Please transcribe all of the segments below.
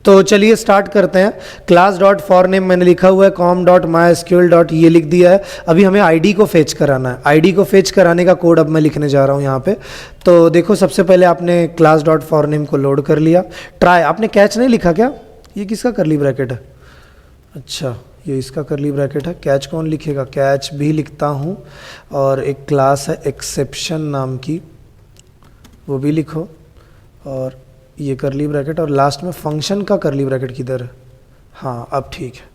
तो चलिए स्टार्ट करते हैं। क्लास डॉट फॉर नेम मैंने लिखा हुआ है, com dot my SQL dot ये लिख दिया है। अभी हमें आईडी को फेच कराना है। आईडी को फेच कराने का कोड अब मैं लिखने जा रहा हूँ यहाँ पे। तो देखो, सबसे पहले आपने क्लास डॉट फॉर नेम को लोड कर लिया। ट्राई, आपने कैच नहीं लिखा क्या? ये किसका करली ब्रैकेट है? अच्छा, ये इसका करली ब्रैकेट है। कैच कौन लिखेगा? कैच भी लिखता हूँ। और एक क्लास है एक्सेप्शन नाम की, वो भी लिखो। और ये करली ब्रैकेट, और लास्ट में फंक्शन का करली ब्रैकेट किधर है? हाँ, अब ठीक है।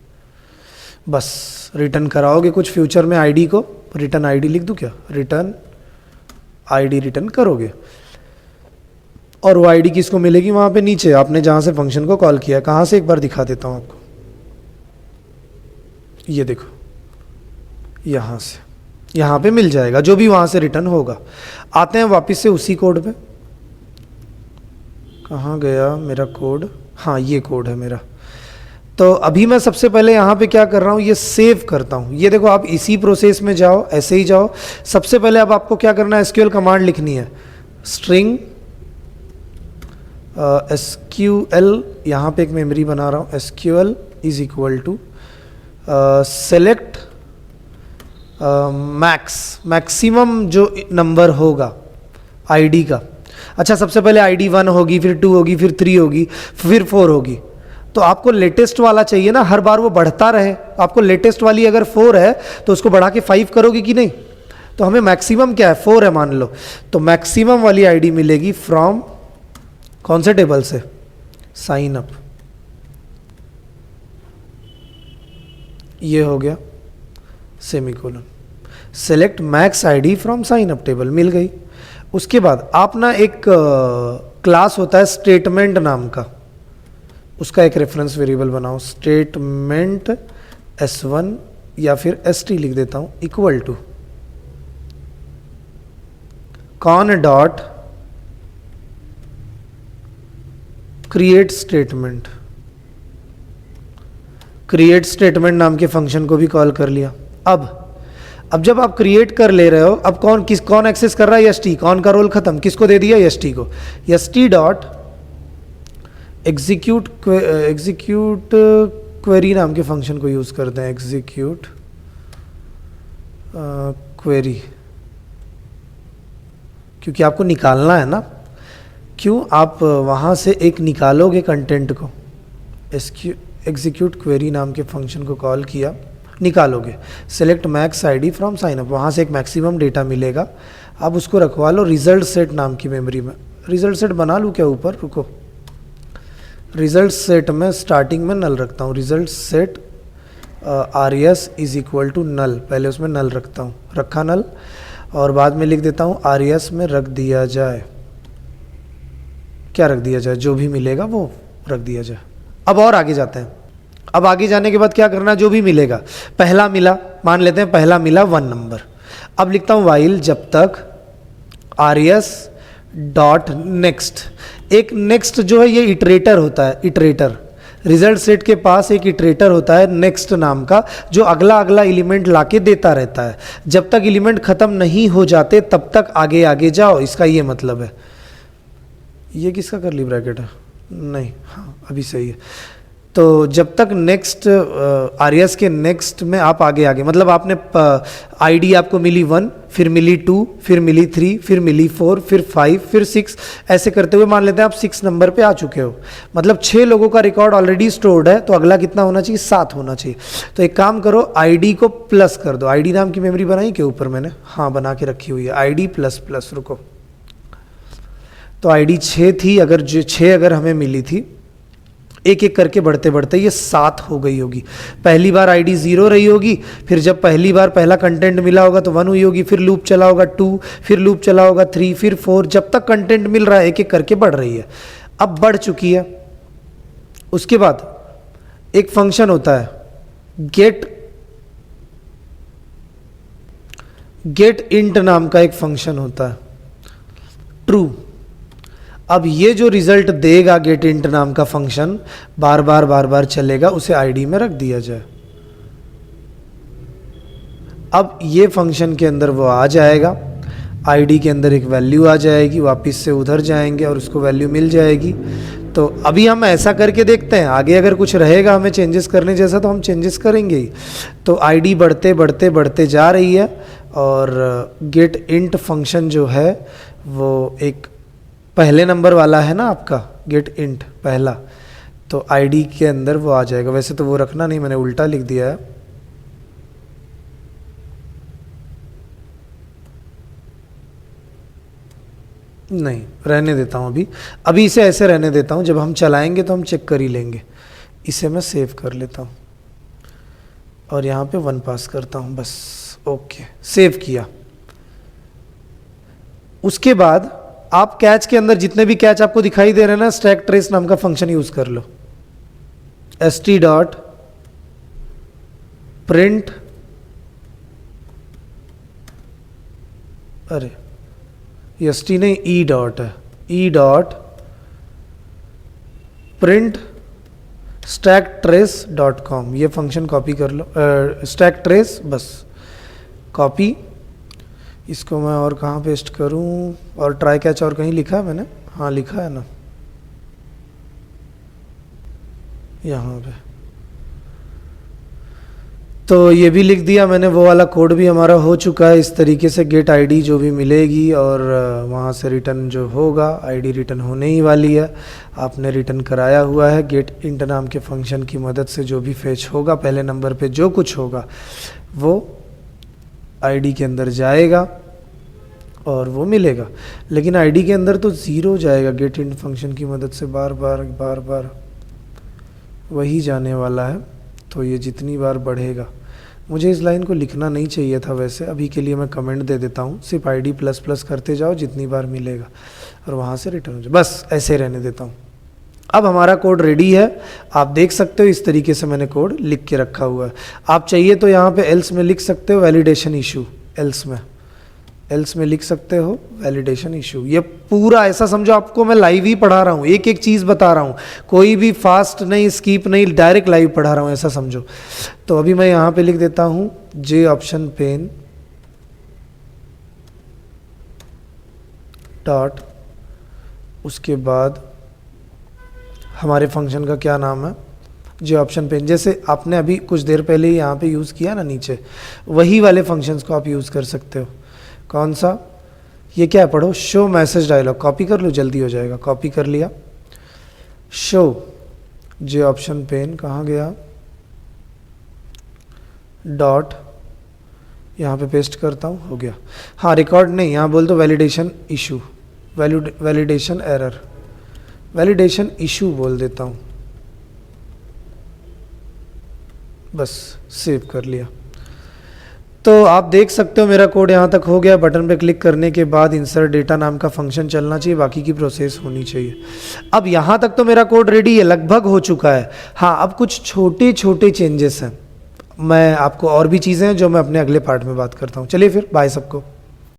बस रिटर्न कराओगे कुछ फ्यूचर में आईडी को, रिटर्न आईडी लिख दूँ क्या? रिटर्न आईडी रिटर्न करोगे, और वो आईडी किसको मिलेगी? वहाँ पे नीचे आपने जहाँ से फंक्शन को कॉल किया। कहाँ से? एक बार दिखा देता हूँ आपको। ये देखो, यहाँ से, यहाँ पे मिल जाएगा जो भी वहाँ से रिटर्न होगा। आते हैं वापस से उसी कोड पे। कहाँ गया मेरा कोड? हाँ, ये कोड है मेरा। तो अभी मैं सबसे पहले यहाँ पे क्या कर रहा हूँ, ये सेव करता हूँ। ये देखो, आप इसी प्रोसेस में जाओ, ऐसे ही जाओ। सबसे पहले अब आपको क्या करना है, एसक्यूएल कमांड लिखनी है। स्ट्रिंग एसक्यूएल, यहाँ पे एक मेमोरी बना रहा हूँ। SQL is equal to select maximum जो नंबर होगा आईडी का। अच्छा, सबसे पहले आईडी 1 होगी, फिर 2 होगी, फिर 3 होगी, फिर 4 होगी। तो आपको लेटेस्ट वाला चाहिए ना, हर बार वो बढ़ता रहे। आपको लेटेस्ट वाली अगर 4 है तो उसको बढ़ा के 5 करोगे कि नहीं? तो हमें मैक्सिमम क्या है? 4 है मान लो। तो मैक्सिमम वाली आईडी मिलेगी फ्रॉम कौन से टेबल से? Sign up. ये हो गया semicolon. Select max ID from sign up table, मिल गई। उसके बाद आप ना एक क्लास होता है स्टेटमेंट नाम का, उसका एक रेफरेंस वेरिएबल बनाओ। स्टेटमेंट S1 या फिर ST लिख देता हूं, equal to con dot create statement. Create statement नाम के फंक्शन को भी कॉल कर लिया। अब जब आप क्रिएट कर ले रहे हो, अब कौन एक्सेस कर रहा है? ST। कौन का रोल खत्म, किसको दे दिया? ST को। ST डॉट एग्जीक्यूट क्वेरी नाम के फंक्शन को यूज करते हैं। एग्जीक्यूट क्वेरी, क्योंकि आपको निकालना है ना। क्यों? आप वहां से एक निकालोगे कंटेंट को। एग्जीक्यूट क्वेरी नाम के फंक्शन को कॉल किया, निकालोगे। Select max ID from sign up, वहाँ से एक मैक्सिमम डेटा मिलेगा। आप उसको रखवा लो रिजल्ट सेट नाम की मेमोरी में। रिजल्ट सेट बना लूँ क्या ऊपर? रुको, रिजल्ट सेट में स्टार्टिंग में नल रखता हूँ। Result set RES is equal to null, पहले उसमें नल रखता हूँ। रखा नल, और बाद में लिख देता हूँ RES में रख दिया जाए। क्या रख दिया जाए? जो भी मिलेगा वो रख दिया जाए। अब और आगे जाते हैं। अब आगे जाने के बाद क्या करना? जो भी मिलेगा, पहला मिला, मान लेते हैं पहला मिला 1 नंबर। अब लिखता हूं वाइल जब तक RES डॉट नेक्स्ट। एक नेक्स्ट जो है ये इटरेटर होता है। इटरेटर, रिजल्ट सेट के पास एक इटरेटर होता है नेक्स्ट नाम का, जो अगला अगला एलिमेंट लाके देता रहता है। जब तक एलिमेंट खत्म नहीं हो जाते तब तक आगे आगे जाओ, इसका ये मतलब है। ये किसका करली ब्रैकेट है? नहीं, हाँ अभी सही है। तो जब तक नेक्स्ट RES के नेक्स्ट में आप आगे आगे, मतलब आपने आईडी आपको मिली 1, फिर मिली 2, फिर मिली 3, फिर मिली 4, फिर 5, फिर 6, ऐसे करते हुए मान लेते हैं आप 6 नंबर पे आ चुके हो। मतलब 6 लोगों का रिकॉर्ड ऑलरेडी स्टोर्ड है, तो अगला कितना होना चाहिए? 7 होना चाहिए। तो एक काम करो, आईडी को प्लस कर दो। आईडी नाम की मेमोरी बनाई के ऊपर मैंने? हाँ, बना के रखी हुई है। आईडी प्लस प्लस, रुको। तो आईडी 6 थी, अगर जो 6 अगर हमें मिली थी, एक एक करके बढ़ते बढ़ते ये 7 हो गई होगी। पहली बार आईडी 0 रही होगी, फिर जब पहली बार पहला कंटेंट मिला होगा तो 1 हुई होगी, फिर लूप चला होगा 2, फिर लूप चला होगा 3, फिर 4, जब तक कंटेंट मिल रहा है एक एक करके बढ़ रही है। अब बढ़ चुकी है। उसके बाद एक फंक्शन होता है गेट इंट नाम का एक फंक्शन होता है, ट्रू। अब ये जो रिजल्ट देगा गेट इंट नाम का फंक्शन, बार बार चलेगा, उसे आईडी में रख दिया जाए। अब ये फंक्शन के अंदर वो आ जाएगा, आईडी के अंदर एक वैल्यू आ जाएगी, वापस से उधर जाएंगे और उसको वैल्यू मिल जाएगी। तो अभी हम ऐसा करके देखते हैं, आगे अगर कुछ रहेगा हमें चेंजेस करने जैसा तो हम चेंजेस करेंगे ही। तो आईडी बढ़ते बढ़ते बढ़ते जा रही है और गेट इंट फंक्शन जो है वो एक पहले नंबर वाला है ना आपका, गेट इंट पहला, तो आईडी के अंदर वो आ जाएगा। वैसे तो वो रखना नहीं, मैंने उल्टा लिख दिया है। नहीं, रहने देता हूँ अभी इसे ऐसे रहने देता हूँ, जब हम चलाएंगे तो हम चेक कर ही लेंगे। इसे मैं सेव कर लेता हूँ और यहाँ पे 1 पास करता हूँ बस। ओके, सेव किया। उसके बाद आप कैच के अंदर जितने भी कैच आपको दिखाई दे रहे हैं ना, स्टैक ट्रेस नाम का फंक्शन यूज कर लो। st डॉट प्रिंट, अरे st नहीं, ई डॉट है, E dot print stack trace dot com, ये फंक्शन कॉपी कर लो। स्टैक ट्रेस बस कॉपी। इसको मैं और कहाँ पेस्ट करूँ, और ट्राई कैच और कहीं लिखा है मैंने? हाँ लिखा है ना, यहाँ पे। तो ये भी लिख दिया मैंने, वो वाला कोड भी हमारा हो चुका है। इस तरीके से गेट आईडी जो भी मिलेगी और वहाँ से रिटर्न जो होगा, आईडी रिटर्न होने ही वाली है, आपने रिटर्न कराया हुआ है। गेट इंट नाम के फंक्शन की मदद से जो भी फेच होगा, पहले नंबर पे जो कुछ होगा वो आईडी के अंदर जाएगा और वो मिलेगा। लेकिन आईडी के अंदर तो 0 जाएगा, गेट इंट फंक्शन की मदद से बार बार वही जाने वाला है। तो ये जितनी बार बढ़ेगा, मुझे इस लाइन को लिखना नहीं चाहिए था वैसे, अभी के लिए मैं कमेंट दे देता हूँ, सिर्फ आईडी प्लस प्लस करते जाओ जितनी बार मिलेगा और वहाँ से रिटर्न हो जाए, बस ऐसे रहने देता हूँ। अब हमारा कोड रेडी है, आप देख सकते हो इस तरीके से मैंने कोड लिख के रखा हुआ है। आप चाहिए तो यहाँ पे एल्स में लिख सकते हो वैलिडेशन इशू, एल्स में लिख सकते हो वैलिडेशन इशू। ये पूरा ऐसा समझो आपको मैं लाइव ही पढ़ा रहा हूँ, एक एक चीज़ बता रहा हूँ, कोई भी फास्ट नहीं, स्कीप नहीं, डायरेक्ट लाइव पढ़ा रहा हूँ, ऐसा समझो। तो अभी मैं यहाँ पे लिख देता हूँ जे ऑप्शन पेन डॉट, उसके बाद हमारे फंक्शन का क्या नाम है, जे ऑप्शन पेन। जैसे आपने अभी कुछ देर पहले ही यहाँ पे यूज़ किया ना नीचे, वही वाले फंक्शंस को आप यूज़ कर सकते हो। कौन सा, ये क्या है पढ़ो, शो मैसेज डायलॉग, कॉपी कर लो जल्दी हो जाएगा। कॉपी कर लिया, शो जे ऑप्शन पेन कहाँ गया, डॉट यहाँ पे पेस्ट करता हूँ, हो गया। हाँ रिकॉर्ड नहीं, यहाँ बोल दो validation issue, validation error, validation issue बोल देता हूँ, बस सेव कर लिया। तो आप देख सकते हो मेरा कोड यहाँ तक हो गया। बटन पे क्लिक करने के बाद इंसर्ट डेटा नाम का फंक्शन चलना चाहिए, बाकी की प्रोसेस होनी चाहिए। अब यहाँ तक तो मेरा कोड रेडी है, लगभग हो चुका है। हाँ अब कुछ छोटे छोटे चेंजेस हैं, मैं आपको और भी चीज़ें हैं जो मैं अपने अगले पार्ट में बात करता हूँ। चलिए फिर बाय सबको।